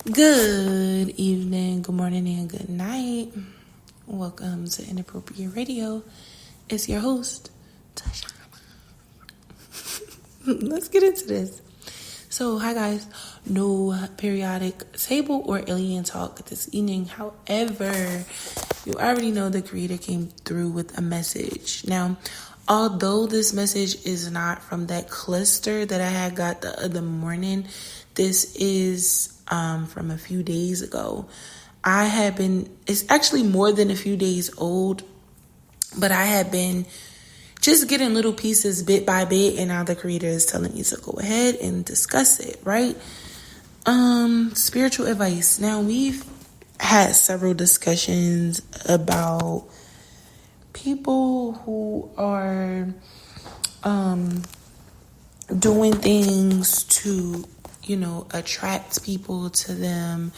Good evening, good morning, and good night. Welcome to Inappropriate Radio. It's your host, Tashana. Let's get into this. So, hi guys. No periodic table or alien talk this evening. However, you already know the creator came through with a message. Now, although this message is not from that cluster that I had got the other morning, this is from a few days ago. It's actually more than a few days old, but I had been just getting little pieces bit by bit, and now the creator is telling me to go ahead and discuss it, right? Spiritual advice. Now, we've had several discussions about people who are doing things to, attract people to them,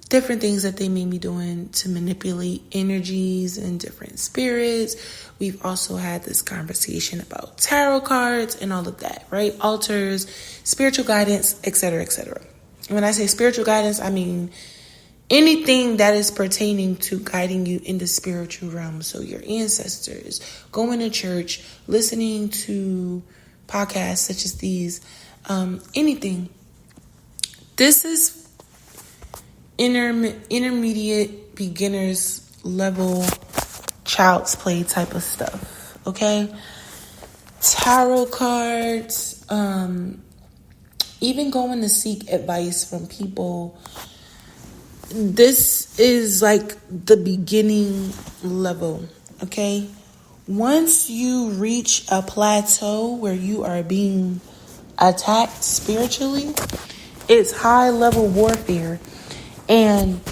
different things that they may be doing to manipulate energies and different spirits. We've also had this conversation about tarot cards and all of that, right? Altars, spiritual guidance, etc., etc. When I say spiritual guidance, I mean anything that is pertaining to guiding you in the spiritual realm. So your ancestors, going to church, listening to podcasts such as these, anything. This is intermediate beginners level child's play type of stuff. Okay, tarot cards, even going to seek advice from people. This is like the beginning level. Okay, once you reach a plateau where you are being attacked spiritually, it's high level warfare. And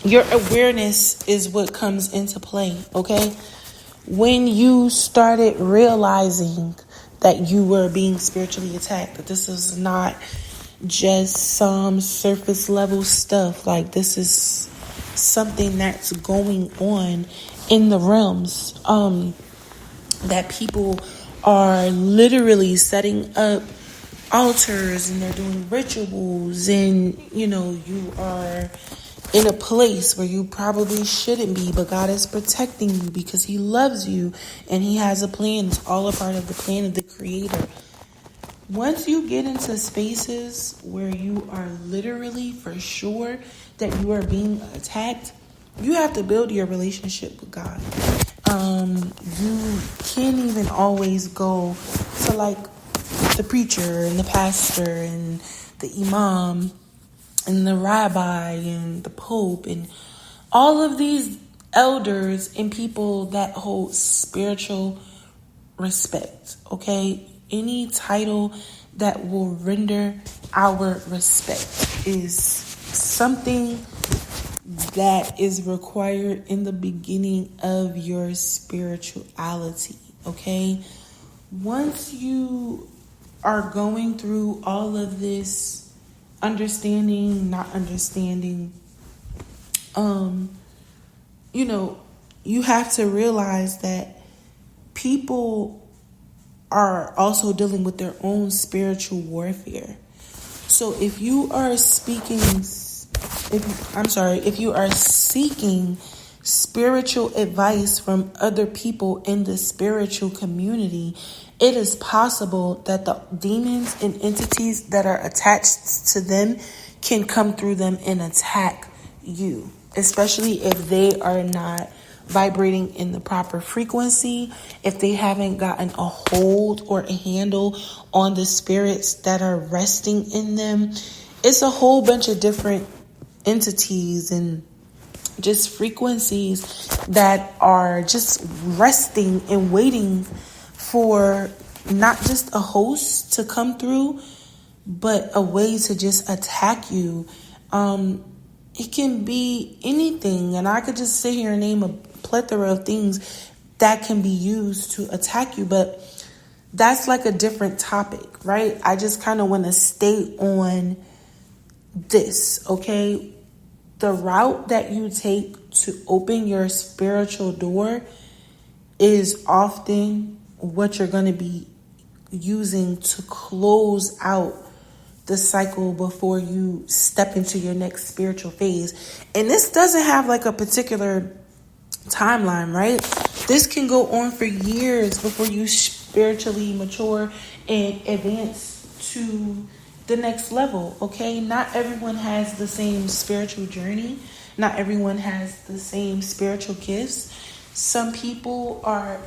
your awareness is what comes into play, okay? When you started realizing that you were being spiritually attacked, that this is not just some surface level stuff, like this is something that's going on in the realms, that people are literally setting up altars and they're doing rituals, and you are in a place where you probably shouldn't be, but God is protecting you because he loves you and he has a plan. It's all a part of the plan of the creator. Once you get into spaces where you are literally for sure that you are being attacked, you have to build your relationship with God. You can't even always go to like the preacher and the pastor and the imam and the rabbi and the pope and all of these elders and people that hold spiritual respect, okay? Any title that will render our respect is something that is required in the beginning of your spirituality, okay? Once you are going through all of this understanding, not understanding, you have to realize that people are also dealing with their own spiritual warfare. So if you are seeking spiritual advice from other people in the spiritual community, it is possible that the demons and entities that are attached to them can come through them and attack you, especially if they are not vibrating in the proper frequency, if they haven't gotten a hold or a handle on the spirits that are resting in them. It's a whole bunch of different entities and just frequencies that are just resting and waiting for not just a host to come through, but a way to just attack you. It can be anything, and I could just sit here and name a plethora of things that can be used to attack you, but that's like a different topic, right? I just kind of want to stay on this, okay? The route that you take to open your spiritual door is often what you're going to be using to close out the cycle before you step into your next spiritual phase. And this doesn't have like a particular timeline, right? This can go on for years before you spiritually mature and advance to the next level, okay? Not everyone has the same spiritual journey. Not everyone has the same spiritual gifts. Some people are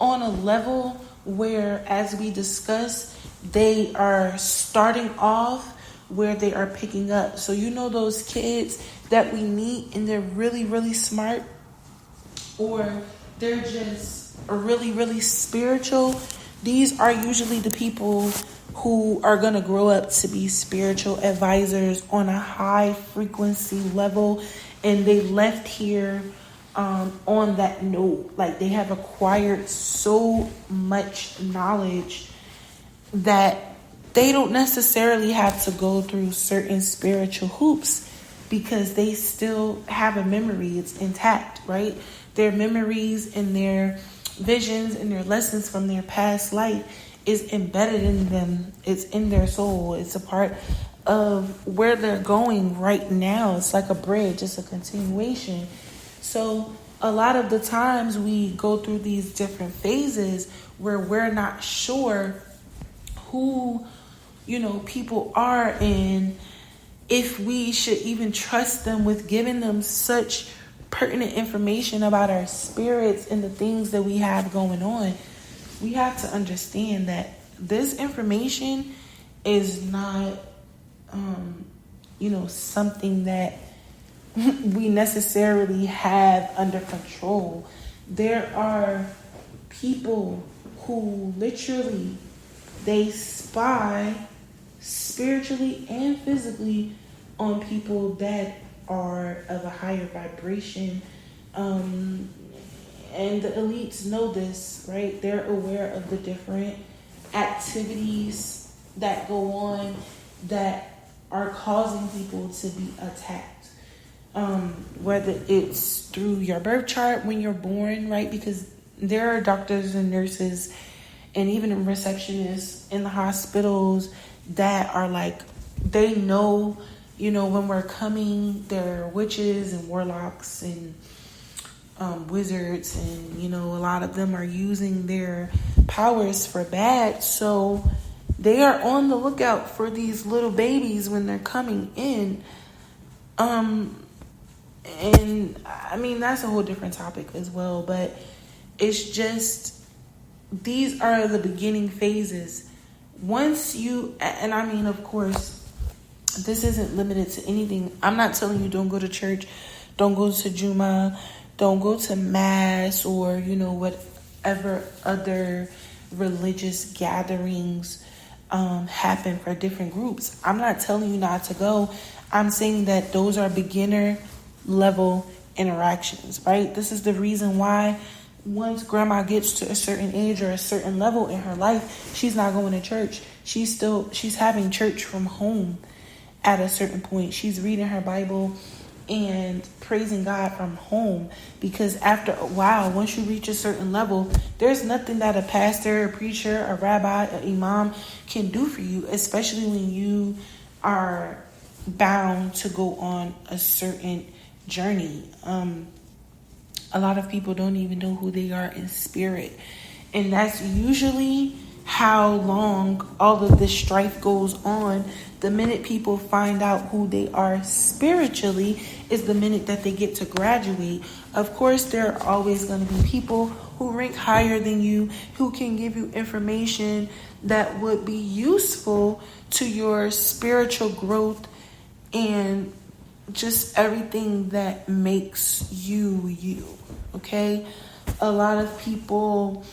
on a level where, as we discussed, they are starting off where they are picking up. So you know those kids that we meet and they're really, really smart, or they're just really, really spiritual. These are usually the people who are going to grow up to be spiritual advisors on a high frequency level. And they left here on that note. Like, they have acquired so much knowledge that they don't necessarily have to go through certain spiritual hoops because they still have a memory. It's intact, right? Their memories and their visions and their lessons from their past life is embedded in them. It's in their soul. It's a part of where they're going right now. It's like a bridge. It's a continuation. So a lot of the times we go through these different phases where we're not sure who, people are, and if we should even trust them with giving them such pertinent information about our spirits and the things that we have going on. We have to understand that this information is not, something that we necessarily have under control. There are people who literally, they spy spiritually and physically on people that are of a higher vibration. And the elites know this, right? They're aware of the different activities that go on that are causing people to be attacked. Whether it's through your birth chart when you're born, right? Because there are doctors and nurses and even receptionists in the hospitals that are like, they know, when we're coming, there are witches and warlocks and wizards, and a lot of them are using their powers for bad. So they are on the lookout for these little babies when they're coming in. And I mean, that's a whole different topic as well, but it's just, these are the beginning phases. Once you, and I mean, of course, this isn't limited to anything. I'm not telling you don't go to church, don't go to Juma, don't go to mass, or, whatever other religious gatherings happen for different groups. I'm not telling you not to go. I'm saying that those are beginner level interactions, right? This is the reason why once grandma gets to a certain age or a certain level in her life, she's not going to church. She's having church from home at a certain point. She's reading her Bible and praising God from home, because after a while, once you reach a certain level, there's nothing that a pastor, a preacher, a rabbi, an imam can do for you, especially when you are bound to go on a certain journey. A lot of people don't even know who they are in spirit, and that's usually how long all of this strife goes on. The minute people find out who they are spiritually is the minute that they get to graduate. Of course, there are always going to be people who rank higher than you, who can give you information that would be useful to your spiritual growth and just everything that makes you, okay? A lot of people,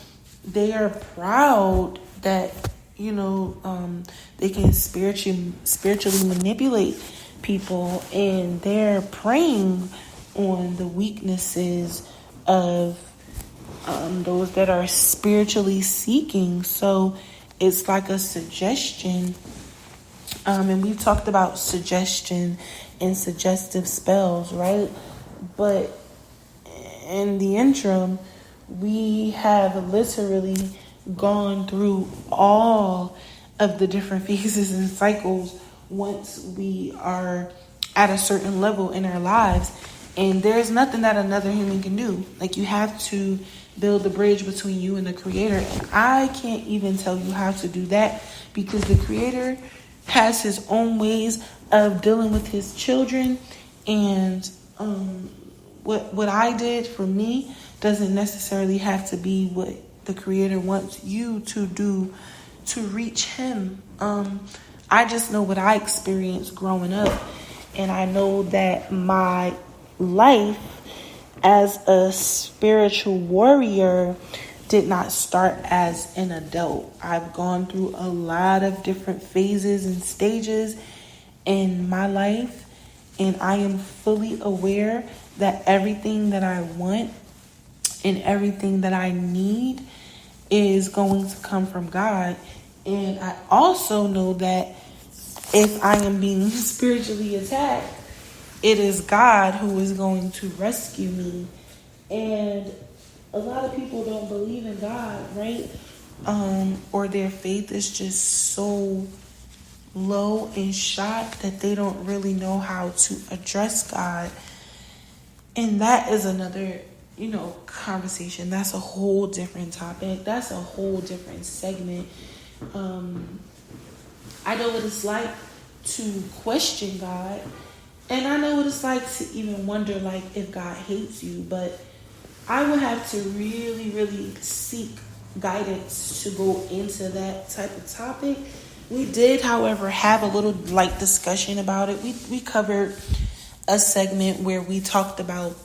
they are proud that, they can spiritually manipulate people, and they're preying on the weaknesses of those that are spiritually seeking. So it's like a suggestion. And we've talked about suggestion and suggestive spells, right? But in the interim, we have literally gone through all of the different phases and cycles once we are at a certain level in our lives. And there's nothing that another human can do. Like, you have to build the bridge between you and the creator. And I can't even tell you how to do that, because the creator has his own ways of dealing with his children. And what I did for me doesn't necessarily have to be what the creator wants you to do to reach him. I just know what I experienced growing up. And I know that my life as a spiritual warrior did not start as an adult. I've gone through a lot of different phases and stages in my life, and I am fully aware that everything that I want and everything that I need is going to come from God. And I also know that if I am being spiritually attacked, it is God who is going to rescue me. And a lot of people don't believe in God, right? Or their faith is just so low and shot that they don't really know how to address God. And that is another, conversation. That's a whole different topic. That's a whole different segment. I know what it's like to question God. And I know what it's like to even wonder, like, if God hates you. But I would have to really, really seek guidance to go into that type of topic. We did, however, have a little light discussion about it. We covered a segment where we talked about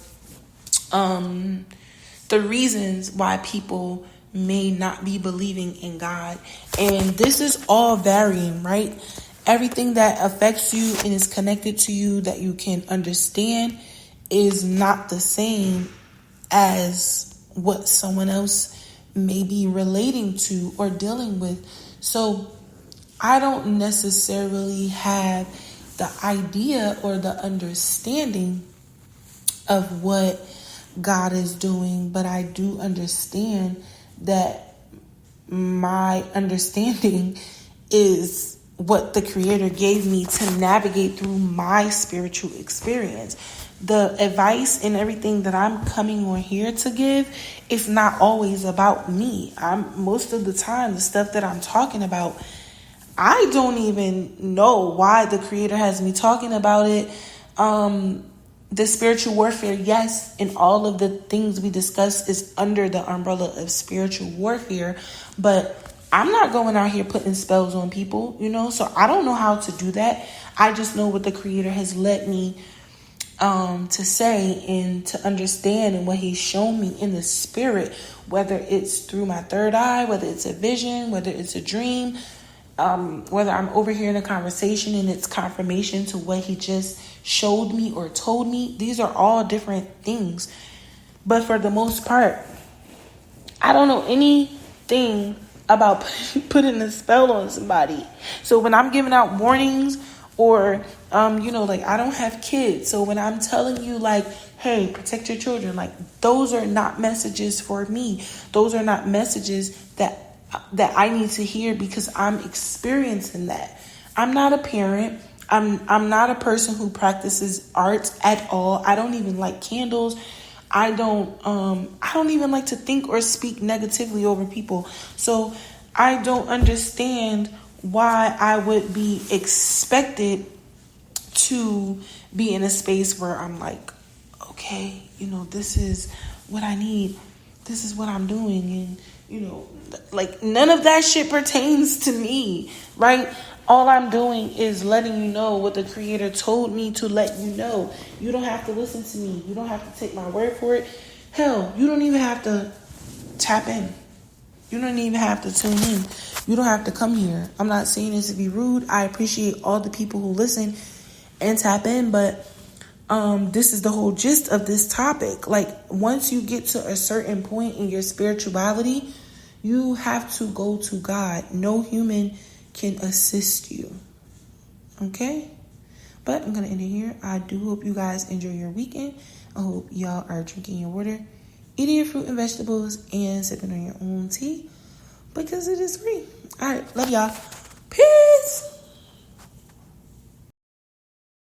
the reasons why people may not be believing in God. And this is all varying, right? Everything that affects you and is connected to you that you can understand is not the same as what someone else may be relating to or dealing with. So I don't necessarily have the idea or the understanding of what God is doing, but I do understand that my understanding is what the creator gave me to navigate through my spiritual experience. The advice and everything that I'm coming on here to give is not always about me. Most of the time, the stuff that I'm talking about, I don't even know why the creator has me talking about it. The spiritual warfare, yes, and all of the things we discuss is under the umbrella of spiritual warfare, but I'm not going out here putting spells on people, so I don't know how to do that. I just know what the creator has led me to say and to understand, and what he's shown me in the spirit, whether it's through my third eye, whether it's a vision, whether it's a dream, whether I'm overhearing a conversation and it's confirmation to what he just showed me or told me. These are all different things. But for the most part, I don't know anything about putting a spell on somebody. So when I'm giving out warnings or, I don't have kids. So when I'm telling you, like, hey, protect your children, like, those are not messages for me. Those are not messages that I need to hear, because I'm experiencing that. I'm not a parent. I'm not a person who practices art at all. I don't even like candles. I don't even like to think or speak negatively over people. So I don't understand why I would be expected to be in a space where I'm like, okay, this is what I need. This is what I'm doing. And, like, none of that shit pertains to me, right? All I'm doing is letting you know what the creator told me to let you know. You don't have to listen to me. You don't have to take my word for it. Hell, you don't even have to tap in. You don't even have to tune in. You don't have to come here. I'm not saying this to be rude. I appreciate all the people who listen and tap in, but this is the whole gist of this topic. Like, once you get to a certain point in your spirituality, you have to go to God. No human can assist you. Okay? But I'm going to end it here. I do hope you guys enjoy your weekend. I hope y'all are drinking your water, eating your fruit and vegetables, and sipping on your own tea, because it is free. All right. Love y'all.